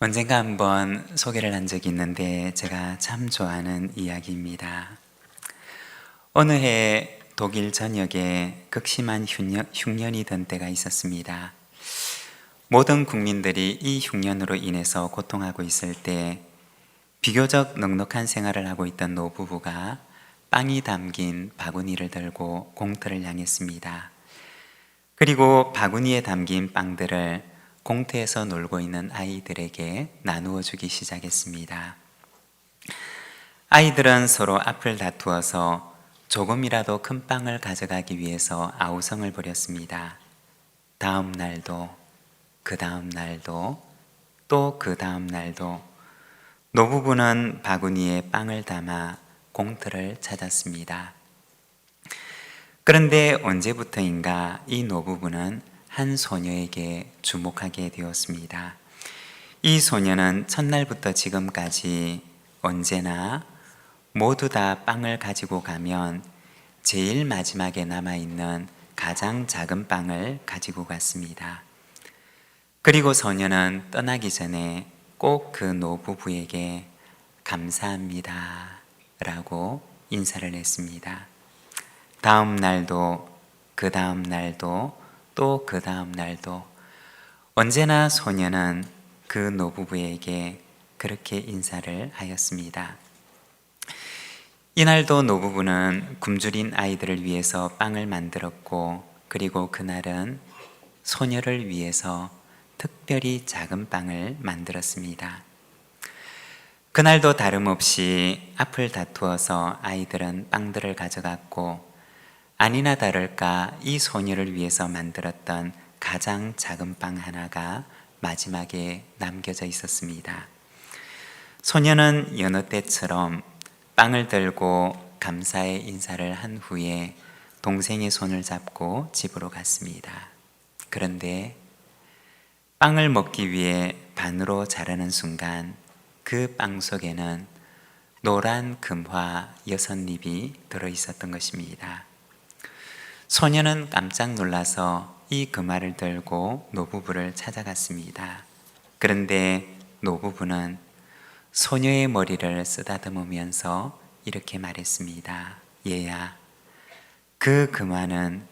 언젠가 한번 소개를 한 적이 있는데 제가 참 좋아하는 이야기입니다. 어느 해 독일 전역에 극심한 흉년이 든 때가 있었습니다. 모든 국민들이 이 흉년으로 인해서 고통하고 있을 때 비교적 넉넉한 생활을 하고 있던 노부부가 빵이 담긴 바구니를 들고 공터를 향했습니다. 그리고 바구니에 담긴 빵들을 공터에서 놀고 있는 아이들에게 나누어 주기 시작했습니다. 아이들은 서로 앞을 다투어서 조금이라도 큰 빵을 가져가기 위해서 아우성을 벌였습니다. 다음 날도, 그 다음 날도, 또 그 다음 날도 노부부는 바구니에 빵을 담아 공터를 찾았습니다. 그런데 언제부터인가 이 노부부는 한 소녀에게 주목하게 되었습니다. 이 소녀는 첫날부터 지금까지 언제나 모두 다 빵을 가지고 가면 제일 마지막에 남아있는 가장 작은 빵을 가지고 갔습니다. 그리고 소녀는 떠나기 전에 꼭 그 노부부에게 감사합니다 라고 인사를 했습니다. 다음 날도, 그 다음 날도, 또 그 다음 날도 언제나 소녀는 그 노부부에게 그렇게 인사를 하였습니다. 이날도 노부부는 굶주린 아이들을 위해서 빵을 만들었고, 그리고 그날은 소녀를 위해서 특별히 작은 빵을 만들었습니다. 그날도 다름없이 앞을 다투어서 아이들은 빵들을 가져갔고, 아니나 다를까 이 소녀를 위해서 만들었던 가장 작은 빵 하나가 마지막에 남겨져 있었습니다. 소녀는 여느 때처럼 빵을 들고 감사의 인사를 한 후에 동생의 손을 잡고 집으로 갔습니다. 그런데 빵을 먹기 위해 반으로 자르는 순간 그 빵 속에는 노란 금화 6잎이 들어있었던 것입니다. 소녀는 깜짝 놀라서 이 금화를 들고 노부부를 찾아갔습니다. 그런데 노부부는 소녀의 머리를 쓰다듬으면서 이렇게 말했습니다. 얘야, 그 금화는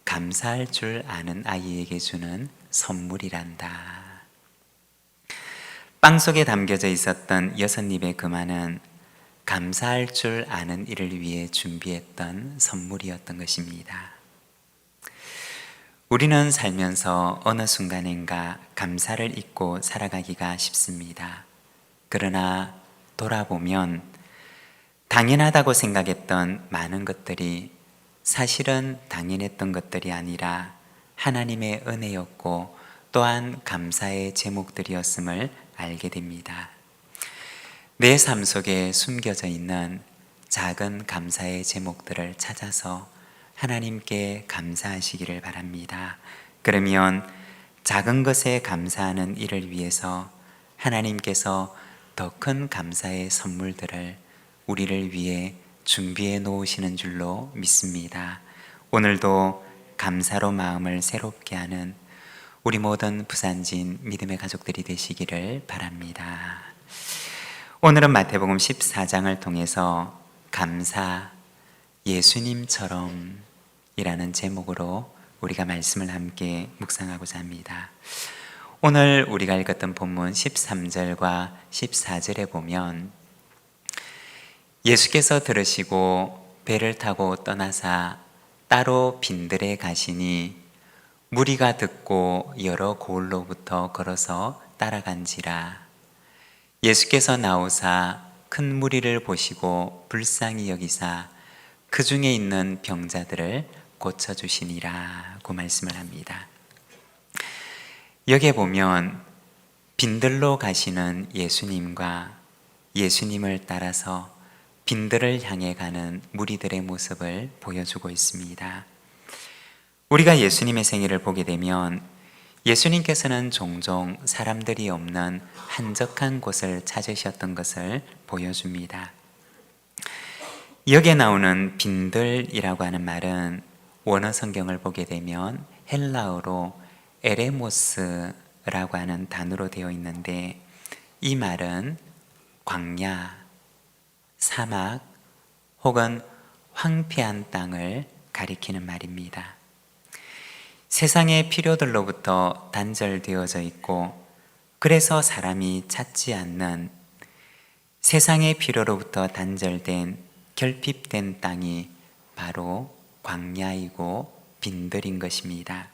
감사할 줄 아는 아이에게 주는 선물이란다. 빵 속에 담겨져 있었던 6잎의 금화는 감사할 줄 아는 이를 위해 준비했던 선물이었던 것입니다. 우리는 살면서 어느 순간인가 감사를 잊고 살아가기가 쉽습니다. 그러나 돌아보면 당연하다고 생각했던 많은 것들이 사실은 당연했던 것들이 아니라 하나님의 은혜였고 또한 감사의 제목들이었음을 알게 됩니다. 내 삶 속에 숨겨져 있는 작은 감사의 제목들을 찾아서 하나님께 감사하시기를 바랍니다. 그러면 작은 것에 감사하는 일을 위해서 하나님께서 더 큰 감사의 선물들을 우리를 위해 준비해 놓으시는 줄로 믿습니다. 오늘도 감사로 마음을 새롭게 하는 우리 모든 부산진 믿음의 가족들이 되시기를 바랍니다. 오늘은 마태복음 14장을 통해서 감사 예수님처럼 이라는 제목으로 우리가 말씀을 함께 묵상하고자 합니다. 오늘 우리가 읽었던 본문 13절과 14절에 보면 예수께서 들으시고 배를 타고 떠나사 따로 빈들에 가시니 무리가 듣고 여러 고을로부터 걸어서 따라간지라. 예수께서 나오사 큰 무리를 보시고 불쌍히 여기사 그 중에 있는 병자들을 고쳐주시니라고 말씀을 합니다. 여기에 보면 빈들로 가시는 예수님과 예수님을 따라서 빈들을 향해 가는 무리들의 모습을 보여주고 있습니다. 우리가 예수님의 생애를 보게 되면 예수님께서는 종종 사람들이 없는 한적한 곳을 찾으셨던 것을 보여줍니다. 여기에 나오는 빈들이라고 하는 말은 원어 성경을 보게 되면 헬라어로 에레모스라고 하는 단어로 되어 있는데 이 말은 광야, 사막 혹은 황폐한 땅을 가리키는 말입니다. 세상의 필요들로부터 단절되어져 있고 그래서 사람이 찾지 않는 세상의 필요로부터 단절된 결핍된 땅이 바로 광야이고 빈들인 것입니다.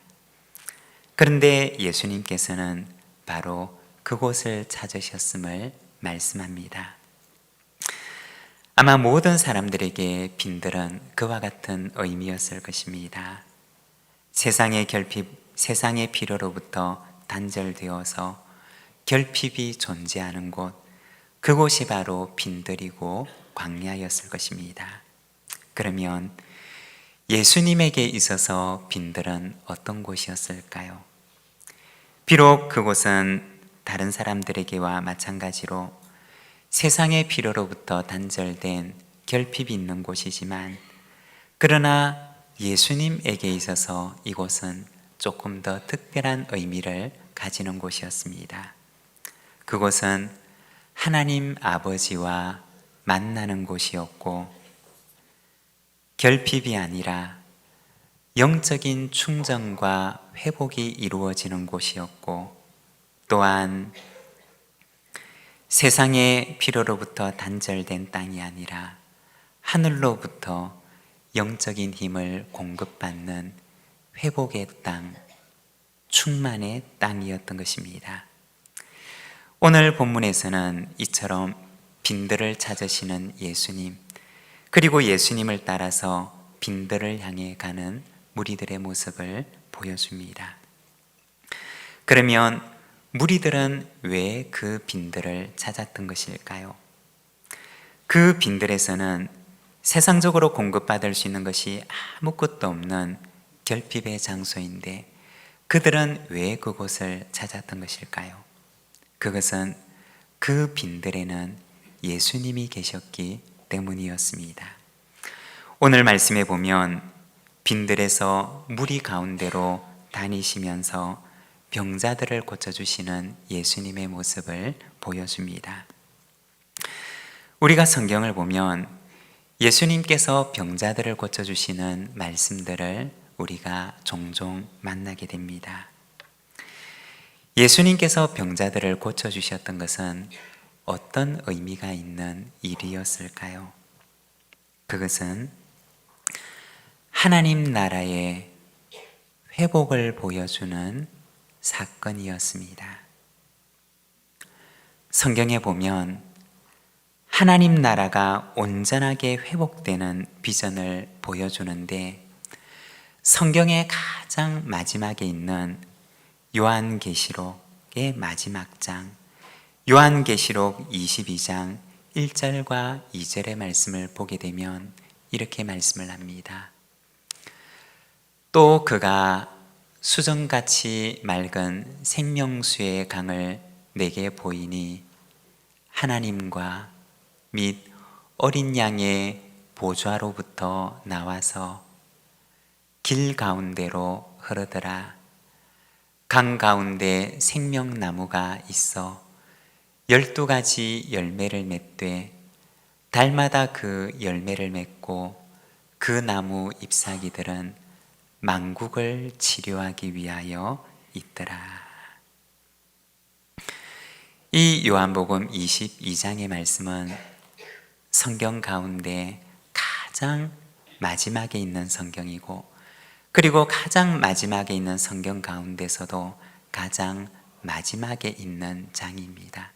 그런데 예수님께서는 바로 그곳을 찾으셨음을 말씀합니다. 아마 모든 사람들에게 빈들은 그와 같은 의미였을 것입니다. 세상의 결핍, 세상의 필요로부터 단절되어서 결핍이 존재하는 곳, 그곳이 바로 빈들이고 광야였을 것입니다. 그러면 예수님에게 있어서 빈들은 어떤 곳이었을까요? 비록 그곳은 다른 사람들에게와 마찬가지로 세상의 필요로부터 단절된 결핍이 있는 곳이지만, 그러나 예수님에게 있어서 이곳은 조금 더 특별한 의미를 가지는 곳이었습니다. 그곳은 하나님 아버지와 만나는 곳이었고, 결핍이 아니라 영적인 충전과 회복이 이루어지는 곳이었고, 또한 세상의 필요로부터 단절된 땅이 아니라 하늘로부터 영적인 힘을 공급받는 회복의 땅, 충만의 땅이었던 것입니다. 오늘 본문에서는 이처럼 빈들을 찾으시는 예수님, 그리고 예수님을 따라서 빈들을 향해 가는 무리들의 모습을 보여줍니다. 그러면 무리들은 왜 그 빈들을 찾았던 것일까요? 그 빈들에서는 세상적으로 공급받을 수 있는 것이 아무것도 없는 결핍의 장소인데, 그들은 왜 그곳을 찾았던 것일까요? 그것은 그 빈들에는 예수님이 계셨기 때문이었습니다. 오늘 말씀에 보면 빈들에서 무리 가운데로 다니시면서 병자들을 고쳐주시는 예수님의 모습을 보여줍니다. 우리가 성경을 보면 예수님께서 병자들을 고쳐주시는 말씀들을 우리가 종종 만나게 됩니다. 예수님께서 병자들을 고쳐주셨던 것은 어떤 의미가 있는 일이었을까요? 그것은 하나님 나라의 회복을 보여주는 사건이었습니다. 성경에 보면 하나님 나라가 온전하게 회복되는 비전을 보여주는데, 성경의 가장 마지막에 있는 요한계시록의 마지막 장, 요한계시록 22장 1절과 2절의 말씀을 보게 되면 이렇게 말씀을 합니다. 또 그가 수정같이 맑은 생명수의 강을 내게 보이니 하나님과 및 어린 양의 보좌로부터 나와서 길 가운데로 흐르더라. 강 가운데 생명나무가 있어 12가지 열매를 맺되 달마다 그 열매를 맺고 그 나무 잎사귀들은 만국을 치료하기 위하여 있더라. 이 요한복음 22장의 말씀은 성경 가운데 가장 마지막에 있는 성경이고, 그리고 가장 마지막에 있는 성경 가운데서도 가장 마지막에 있는 장입니다.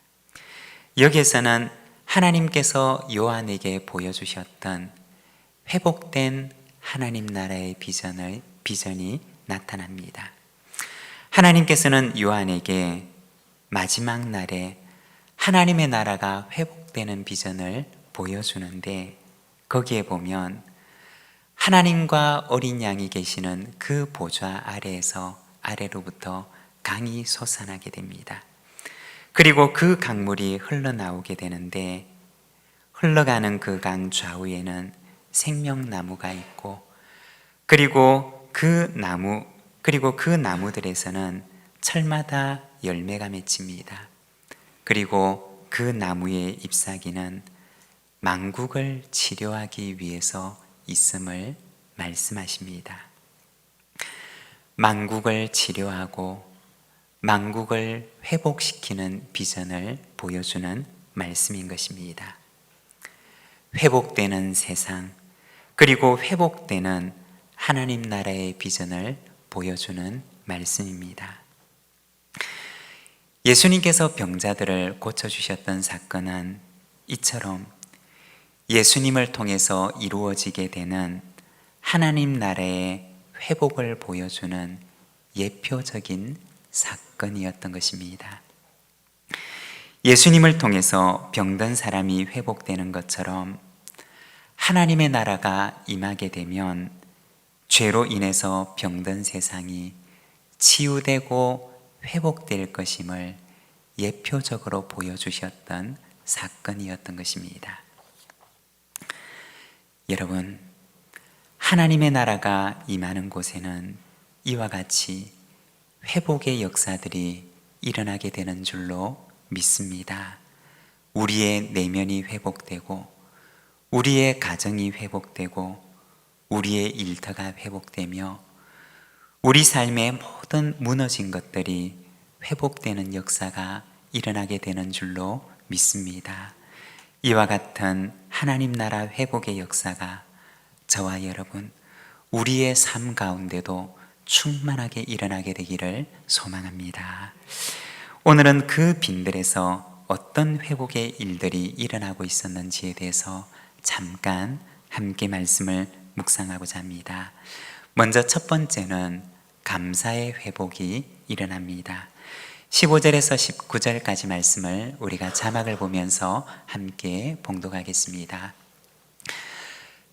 여기에서는 하나님께서 요한에게 보여주셨던 회복된 하나님 나라의 비전이 나타납니다. 하나님께서는 요한에게 마지막 날에 하나님의 나라가 회복되는 비전을 보여주는데, 거기에 보면 하나님과 어린 양이 계시는 그 보좌 아래에서 아래로부터 강이 솟아나게 됩니다. 그리고 그 강물이 흘러나오게 되는데, 흘러가는 그 강 좌우에는 생명나무가 있고, 그리고 그 나무들에서는 철마다 열매가 맺힙니다. 그리고 그 나무의 잎사귀는 만국을 치료하기 위해서 있음을 말씀하십니다. 만국을 치료하고 만국을 회복시키는 비전을 보여주는 말씀인 것입니다. 회복되는 세상, 그리고 회복되는 하나님 나라의 비전을 보여주는 말씀입니다. 예수님께서 병자들을 고쳐주셨던 사건은 이처럼 예수님을 통해서 이루어지게 되는 하나님 나라의 회복을 보여주는 예표적인 사건이었던 것입니다. 예수님을 통해서 병든 사람이 회복되는 것처럼 하나님의 나라가 임하게 되면 죄로 인해서 병든 세상이 치유되고 회복될 것임을 예표적으로 보여주셨던 사건이었던 것입니다. 여러분, 하나님의 나라가 임하는 곳에는 이와 같이 회복의 역사들이 일어나게 되는 줄로 믿습니다. 우리의 내면이 회복되고 우리의 가정이 회복되고 우리의 일터가 회복되며 우리 삶의 모든 무너진 것들이 회복되는 역사가 일어나게 되는 줄로 믿습니다. 이와 같은 하나님 나라 회복의 역사가 저와 여러분, 우리의 삶 가운데도 충만하게 일어나게 되기를 소망합니다. 오늘은 그 빈들에서 어떤 회복의 일들이 일어나고 있었는지에 대해서 잠깐 함께 말씀을 묵상하고자 합니다. 먼저 첫 번째는 감사의 회복이 일어납니다. 15절에서 19절까지 말씀을 우리가 자막을 보면서 함께 봉독하겠습니다.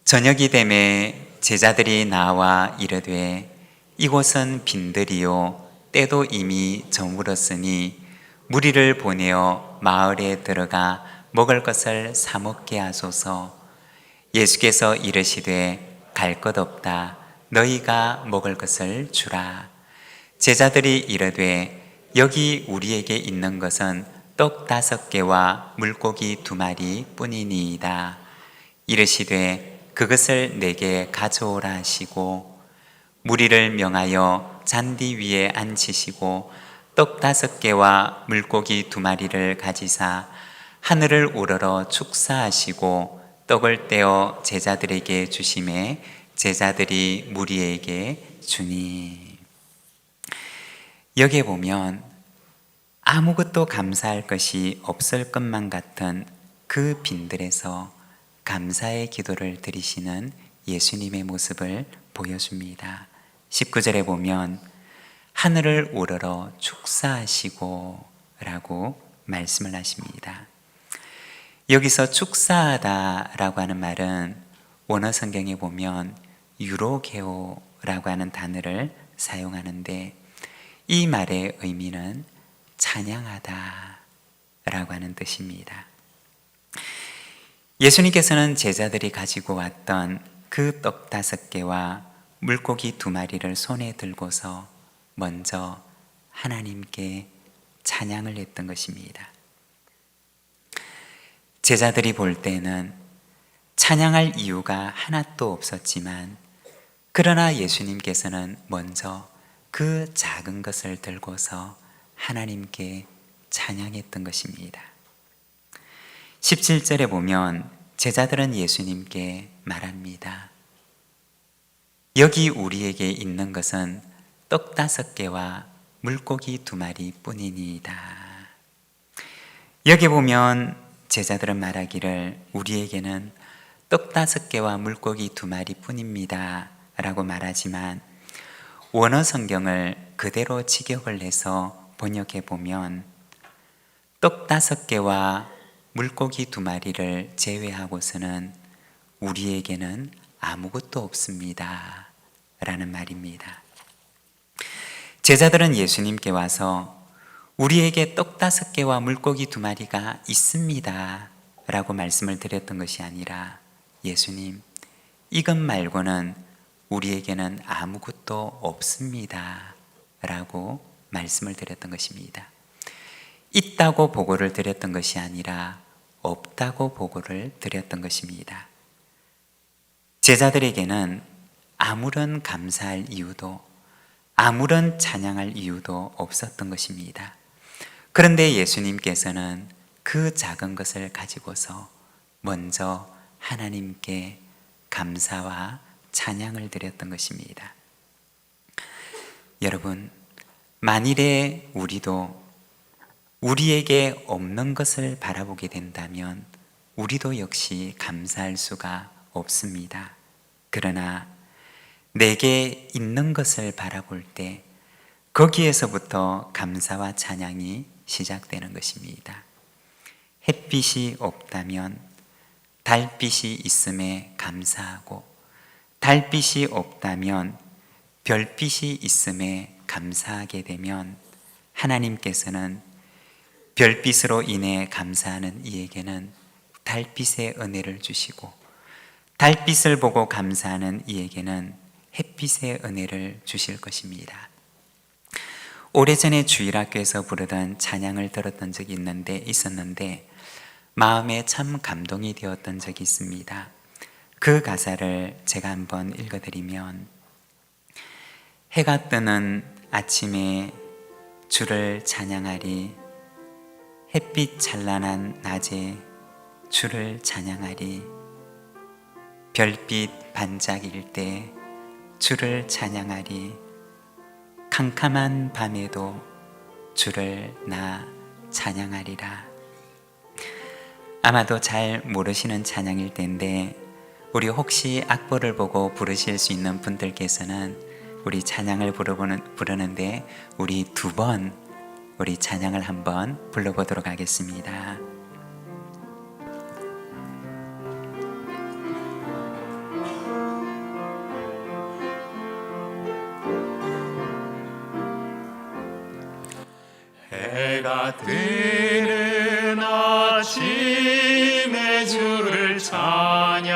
저녁이 되매 제자들이 나와 이르되 이곳은 빈들이요 때도 이미 저물었으니 무리를 보내어 마을에 들어가 먹을 것을 사 먹게 하소서. 예수께서 이르시되 갈 것 없다. 너희가 먹을 것을 주라. 제자들이 이르되 여기 우리에게 있는 것은 떡 5개와 물고기 2마리 뿐이니이다. 이르시되 그것을 내게 가져오라 하시고 무리를 명하여 잔디 위에 앉히시고 떡 5개와 물고기 2마리를 가지사 하늘을 우러러 축사하시고 떡을 떼어 제자들에게 주시매 제자들이 무리에게 주니. 여기에 보면 아무것도 감사할 것이 없을 것만 같은 그 빈들에서 감사의 기도를 드리시는 예수님의 모습을 보여줍니다. 19절에 보면 하늘을 우러러 축사하시고 라고 말씀을 하십니다. 여기서 축사하다 라고 하는 말은 원어 성경에 보면 유로게오라고 하는 단어를 사용하는데 이 말의 의미는 찬양하다 라고 하는 뜻입니다. 예수님께서는 제자들이 가지고 왔던 그 떡 5개와 물고기 2마리를 손에 들고서 먼저 하나님께 찬양을 했던 것입니다. 제자들이 볼 때는 찬양할 이유가 하나도 없었지만 그러나 예수님께서는 먼저 그 작은 것을 들고서 하나님께 찬양했던 것입니다. 17절에 보면 제자들은 예수님께 말합니다. 여기 우리에게 있는 것은 떡 5개와 물고기 2마리 뿐이니이다. 여기 보면 제자들은 말하기를 우리에게는 떡 5개와 물고기 2마리 뿐입니다 라고 말하지만 원어 성경을 그대로 직역을 해서 번역해 보면 떡 5개와 물고기 2마리를 제외하고서는 우리에게는 아무것도 없습니다 라는 말입니다. 제자들은 예수님께 와서 우리에게 떡 5개와 물고기 2마리가 있습니다 라고 말씀을 드렸던 것이 아니라 예수님, 이것 말고는 우리에게는 아무것도 없습니다 라고 말씀을 드렸던 것입니다. 있다고 보고를 드렸던 것이 아니라 없다고 보고를 드렸던 것입니다. 제자들에게는 아무런 감사할 이유도 아무런 찬양할 이유도 없었던 것입니다. 그런데 예수님께서는 그 작은 것을 가지고서 먼저 하나님께 감사와 찬양을 드렸던 것입니다. 여러분, 만일에 우리도 우리에게 없는 것을 바라보게 된다면 우리도 역시 감사할 수가 없습니다. 그러나 내게 있는 것을 바라볼 때 거기에서부터 감사와 찬양이 시작되는 것입니다. 햇빛이 없다면 달빛이 있음에 감사하고, 달빛이 없다면 별빛이 있음에 감사하게 되면 하나님께서는 별빛으로 인해 감사하는 이에게는 달빛의 은혜를 주시고, 달빛을 보고 감사하는 이에게는 햇빛의 은혜를 주실 것입니다. 오래전에 주일학교에서 부르던 찬양을 들었던 적이 있었는데 마음에 참 감동이 되었던 적이 있습니다. 그 가사를 제가 한번 읽어드리면, 해가 뜨는 아침에 주를 찬양하리, 햇빛 찬란한 낮에 주를 찬양하리, 별빛 반짝일 때 주를 찬양하리, 캄캄한 밤에도 주를 나 찬양하리라. 아마도 잘 모르시는 찬양일 텐데 우리 혹시 악보를 보고 부르실 수 있는 분들께서는 우리 찬양을 부르는데 우리 두 번 우리 찬양을 한번 불러보도록 하겠습니다. 해가 뜨는 아침에 주를 찬양하리,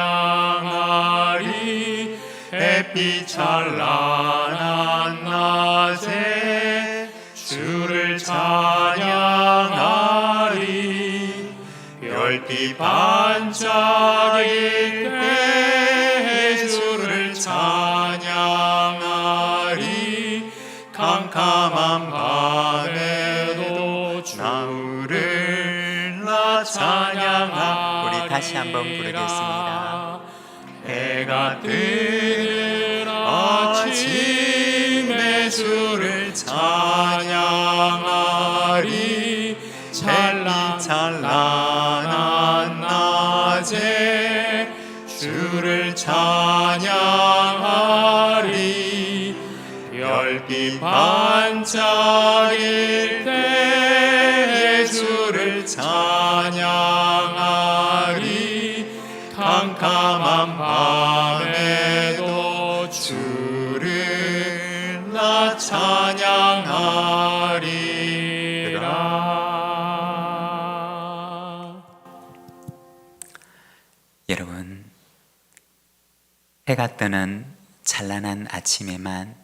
햇빛 찬란한 낮에 주를 찬양하리, 별빛 반짝일 때 주를 찬양하리, 캄캄한 밤에도 주를 나 찬양하리. 우리 다시 한번 부르겠습니다. 해가 뜨는 아침에 주를 찬양하리, 찬란한 낮에 주를 찬양하리, 별빛 반짝일 때 주를 찬양하리, 캄캄한 밤에도 주를 나 찬양하리라. 여러분, 해가 뜨는 찬란한 아침에만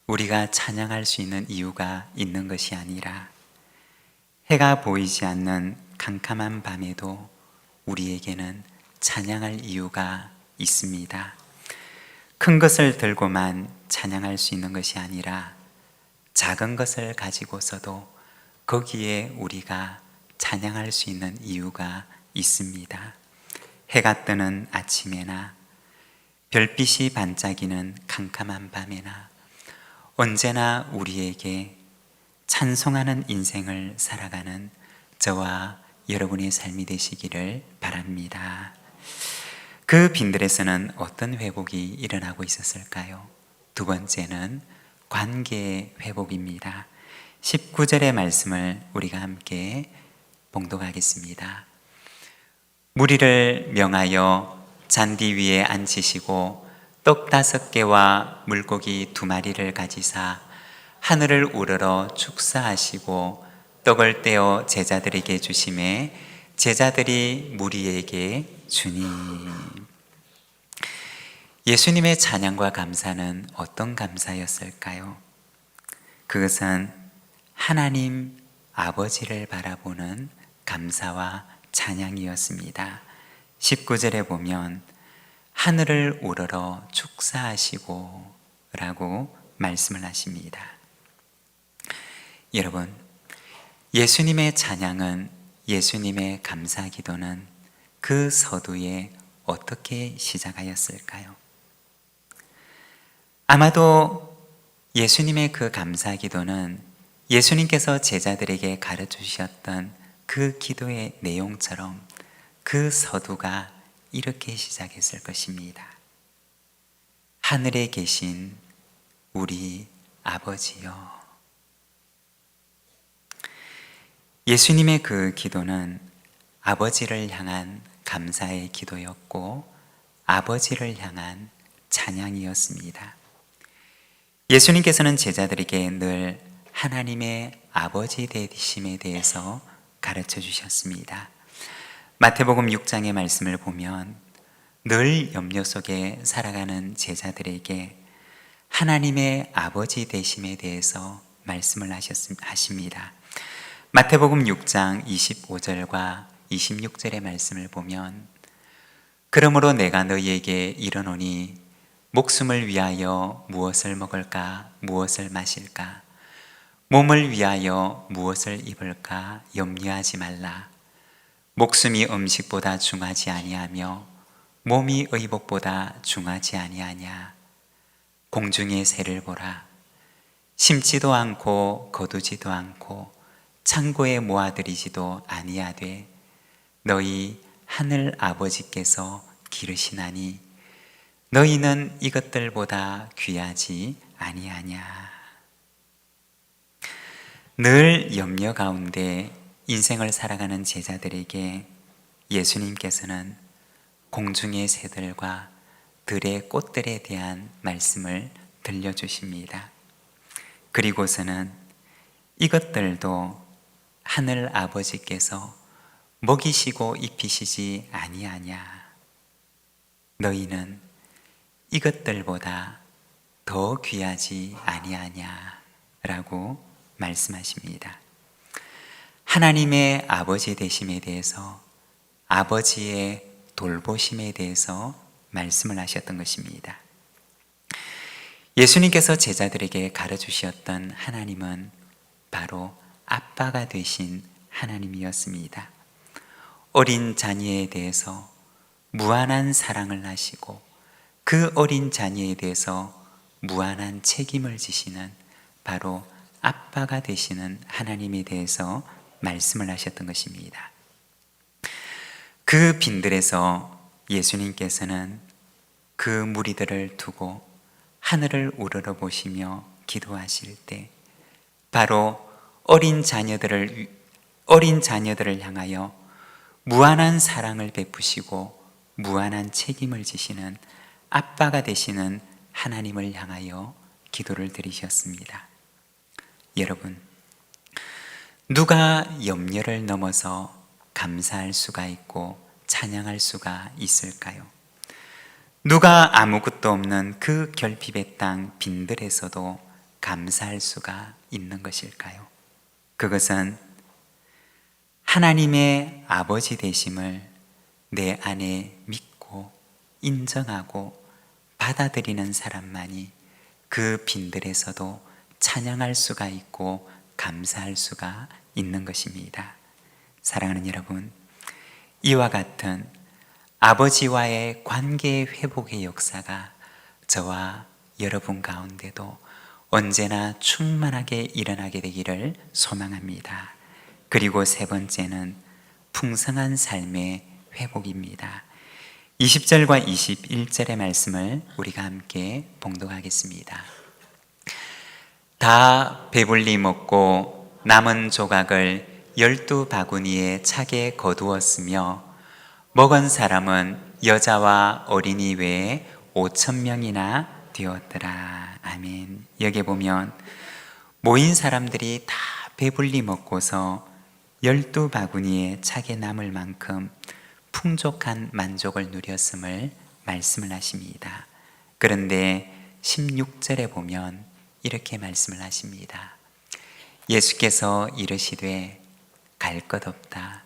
우리가 찬양할 수 있는 이유가 있는 것이 아니라 해가 보이지 않는 캄캄한 밤에도 우리에게는 찬양할 이유가 있습니다. 큰 것을 들고만 찬양할 수 있는 것이 아니라 작은 것을 가지고서도 거기에 우리가 찬양할 수 있는 이유가 있습니다. 해가 뜨는 아침에나 별빛이 반짝이는 캄캄한 밤에나 언제나 우리에게 찬송하는 인생을 살아가는 저와 여러분의 삶이 되시기를 바랍니다. 그 빈들에서는 어떤 회복이 일어나고 있었을까요? 두 번째는 관계의 회복입니다. 19절의 말씀을 우리가 함께 봉독하겠습니다. 무리를 명하여 잔디 위에 앉히시고 떡 5개와 물고기 2마리를 가지사 하늘을 우러러 축사하시고 떡을 떼어 제자들에게 주시매 제자들이 무리에게 주니. 예수님의 찬양과 감사는 어떤 감사였을까요? 그것은 하나님 아버지를 바라보는 감사와 찬양이었습니다. 19절에 보면 하늘을 우러러 축사하시고 라고 말씀을 하십니다. 여러분, 예수님의 찬양은, 예수님의 감사 기도는 그 서두에 어떻게 시작하였을까요? 아마도 예수님의 그 감사 기도는 예수님께서 제자들에게 가르쳐 주셨던 그 기도의 내용처럼 그 서두가 이렇게 시작했을 것입니다. 하늘에 계신 우리 아버지여. 예수님의 그 기도는 아버지를 향한 감사의 기도였고 아버지를 향한 찬양이었습니다. 예수님께서는 제자들에게 늘 하나님의 아버지 되심에 대해서 가르쳐 주셨습니다. 마태복음 6장의 말씀을 보면 늘 염려 속에 살아가는 제자들에게 하나님의 아버지 되심에 대해서 말씀을 하십니다. 마태복음 6장 25절과 26절의 말씀을 보면 그러므로 내가 너희에게 이르노니 목숨을 위하여 무엇을 먹을까 무엇을 마실까 몸을 위하여 무엇을 입을까 염려하지 말라. 목숨이 음식보다 중하지 아니하며 몸이 의복보다 중하지 아니하냐. 공중의 새를 보라. 심지도 않고 거두지도 않고 창고에 모아들이지도 아니하되 너희 하늘 아버지께서 기르시나니 너희는 이것들보다 귀하지 아니하냐. 늘 염려 가운데 인생을 살아가는 제자들에게 예수님께서는 공중의 새들과 들의 꽃들에 대한 말씀을 들려주십니다. 그리고서는 이것들도 하늘 아버지께서 먹이시고 입히시지 아니하냐. 너희는 이것들보다 더 귀하지 아니하냐 라고 말씀하십니다. 하나님의 아버지 되심에 대해서, 아버지의 돌보심에 대해서 말씀을 하셨던 것입니다. 예수님께서 제자들에게 가르치셨던 하나님은 바로 아빠가 되신 하나님이었습니다. 어린 자녀에 대해서 무한한 사랑을 하시고 그 어린 자녀에 대해서 무한한 책임을 지시는 바로 아빠가 되시는 하나님에 대해서 말씀을 하셨던 것입니다. 그 빈들에서 예수님께서는 그 무리들을 두고 하늘을 우러러 보시며 기도하실 때 바로 어린 자녀들을 향하여 무한한 사랑을 베푸시고 무한한 책임을 지시는 아빠가 되시는 하나님을 향하여 기도를 드리셨습니다. 여러분, 누가 염려를 넘어서 감사할 수가 있고 찬양할 수가 있을까요? 누가 아무것도 없는 그 결핍의 땅 빈들에서도 감사할 수가 있는 것일까요? 그것은 하나님의 아버지 되심을 내 안에 믿고 인정하고 받아들이는 사람만이 그 빈들에서도 찬양할 수가 있고 감사할 수가 있는 것입니다. 사랑하는 여러분, 이와 같은 아버지와의 관계 회복의 역사가 저와 여러분 가운데도 언제나 충만하게 일어나게 되기를 소망합니다. 그리고 세 번째는 풍성한 삶의 회복입니다. 20절과 21절의 말씀을 우리가 함께 봉독하겠습니다. 다 배불리 먹고 남은 조각을 12바구니에 차게 거두었으며 먹은 사람은 여자와 어린이 외에 5,000명이나 되었더라. 아멘. 여기 보면 모인 사람들이 다 배불리 먹고서 12바구니에 차게 남을 만큼 풍족한 만족을 누렸음을 말씀을 하십니다. 그런데 16절에 보면 이렇게 말씀을 하십니다. 예수께서 이르시되 갈 것 없다.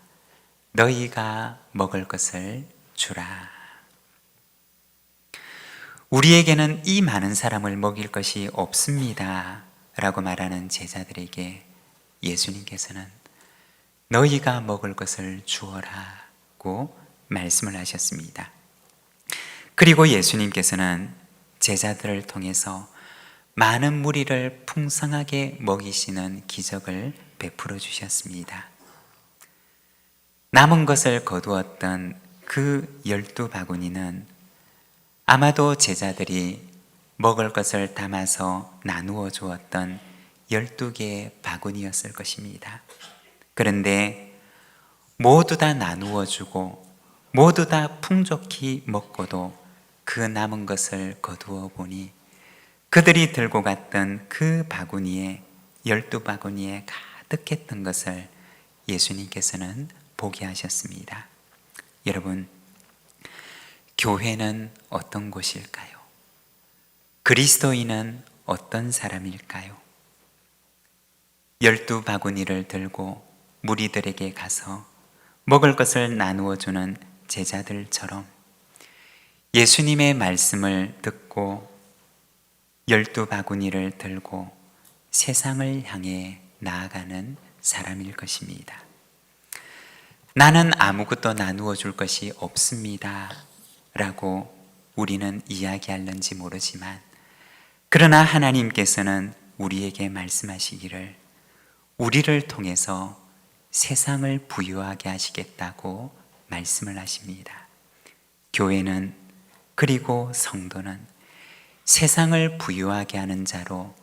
너희가 먹을 것을 주라. 우리에게는 이 많은 사람을 먹일 것이 없습니다 라고 말하는 제자들에게 예수님께서는 너희가 먹을 것을 주어라고 말씀을 하셨습니다. 그리고 예수님께서는 제자들을 통해서 많은 무리를 풍성하게 먹이시는 기적을 베풀어 주셨습니다. 남은 것을 거두었던 그 12바구니는 아마도 제자들이 먹을 것을 담아서 나누어 주었던 12개의 바구니였을 것입니다. 그런데 모두 다 나누어 주고 모두 다 풍족히 먹고도 그 남은 것을 거두어 보니 그들이 들고 갔던 그 바구니에 12바구니에 가득했던 것을 예수님께서는 보게 하셨습니다. 여러분, 교회는 어떤 곳일까요? 그리스도인은 어떤 사람일까요? 12바구니를 들고 무리들에게 가서 먹을 것을 나누어 주는 제자들처럼 예수님의 말씀을 듣고 12바구니를 들고 세상을 향해 나아가는 사람일 것입니다. 나는 아무것도 나누어 줄 것이 없습니다 라고 우리는 이야기할는지 모르지만, 그러나 하나님께서는 우리에게 말씀하시기를 우리를 통해서 세상을 부유하게 하시겠다고 말씀을 하십니다. 교회는, 그리고 성도는 세상을 부유하게 하는 자로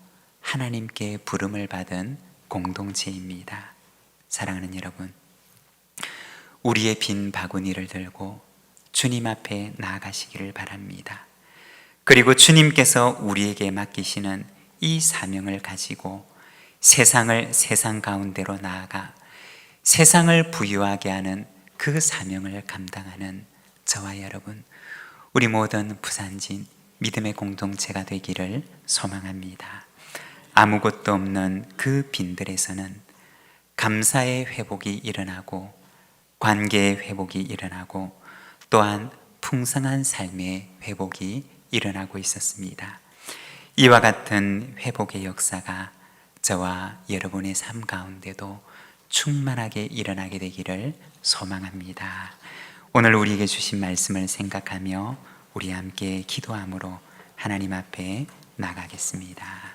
하나님께 부름을 받은 공동체입니다. 사랑하는 여러분, 우리의 빈 바구니를 들고 주님 앞에 나아가시기를 바랍니다. 그리고 주님께서 우리에게 맡기시는 이 사명을 가지고 세상 가운데로 나아가 세상을 부유하게 하는 그 사명을 감당하는 저와 여러분, 우리 모든 부산진 믿음의 공동체가 되기를 소망합니다. 아무것도 없는 그 빈들에서는 감사의 회복이 일어나고 관계의 회복이 일어나고 또한 풍성한 삶의 회복이 일어나고 있었습니다. 이와 같은 회복의 역사가 저와 여러분의 삶 가운데도 충만하게 일어나게 되기를 소망합니다. 오늘 우리에게 주신 말씀을 생각하며 우리 함께 기도함으로 하나님 앞에 나가겠습니다.